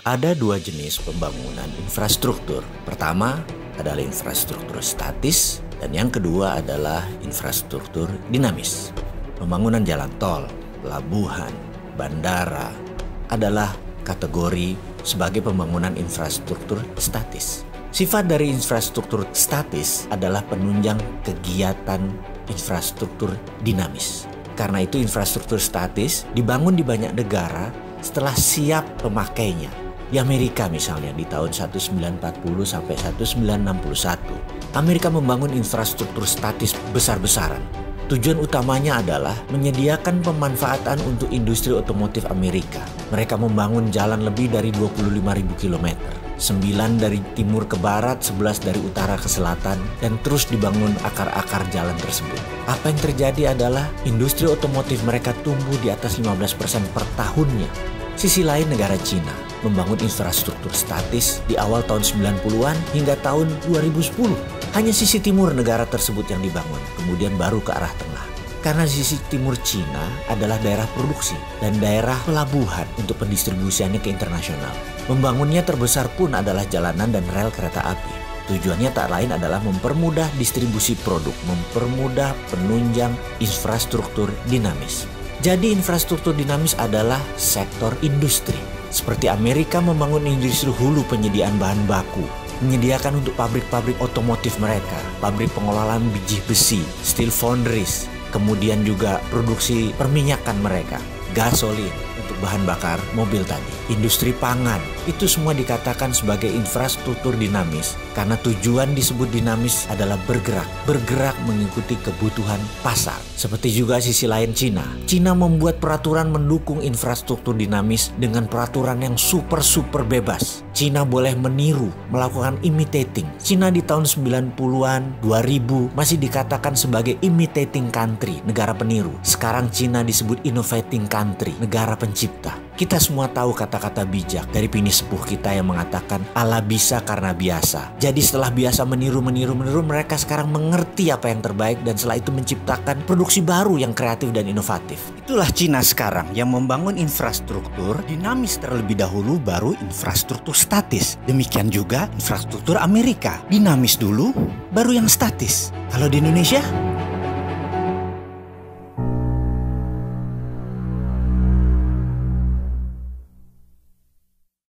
Ada dua jenis pembangunan infrastruktur. Pertama adalah infrastruktur statis dan yang kedua adalah infrastruktur dinamis. Pembangunan jalan tol, pelabuhan, bandara adalah kategori sebagai pembangunan infrastruktur statis. Sifat dari infrastruktur statis adalah penunjang kegiatan infrastruktur dinamis. Karena itu infrastruktur statis dibangun di banyak negara setelah siap pemakainya. Di Amerika misalnya di tahun 1940 sampai 1961, Amerika membangun infrastruktur statis besar-besaran. Tujuan utamanya adalah menyediakan pemanfaatan untuk industri otomotif Amerika. Mereka membangun jalan lebih dari 25.000 km. 9 dari timur ke barat, 11 dari utara ke selatan, dan terus dibangun akar-akar jalan tersebut. Apa yang terjadi adalah industri otomotif mereka tumbuh di atas 15% per tahunnya. Sisi lain negara Cina membangun infrastruktur statis di awal tahun 90-an hingga tahun 2010. Hanya sisi timur negara tersebut yang dibangun, kemudian baru ke arah tengah. Karena sisi timur Cina adalah daerah produksi dan daerah pelabuhan untuk pendistribusiannya ke internasional. Membangunnya terbesar pun adalah jalanan dan rel kereta api. Tujuannya tak lain adalah mempermudah distribusi produk, mempermudah penunjang infrastruktur dinamis. Jadi infrastruktur dinamis adalah sektor industri. Seperti Amerika membangun industri hulu penyediaan bahan baku, menyediakan untuk pabrik-pabrik otomotif mereka, pabrik pengolahan biji besi, steel foundries, kemudian juga produksi perminyakan mereka, gasolin untuk bahan bakar mobil tadi. Industri pangan, itu semua dikatakan sebagai infrastruktur dinamis karena tujuan disebut dinamis adalah bergerak mengikuti kebutuhan pasar. Seperti juga sisi lain Cina. Cina membuat peraturan mendukung infrastruktur dinamis dengan peraturan yang super bebas. Cina boleh meniru, melakukan imitating. Cina di tahun 90-an, 2000 masih dikatakan sebagai imitating country, negara peniru. Sekarang Cina disebut innovating country, negara pencipta. Kita semua tahu kata-kata bijak dari bini sepuh kita yang mengatakan Allah bisa karena biasa. Jadi setelah biasa meniru, mereka sekarang mengerti apa yang terbaik dan setelah itu menciptakan produksi baru yang kreatif dan inovatif. Itulah Cina sekarang yang membangun infrastruktur dinamis terlebih dahulu baru infrastruktur statis. Demikian juga infrastruktur Amerika. Dinamis dulu baru yang statis. Kalau di Indonesia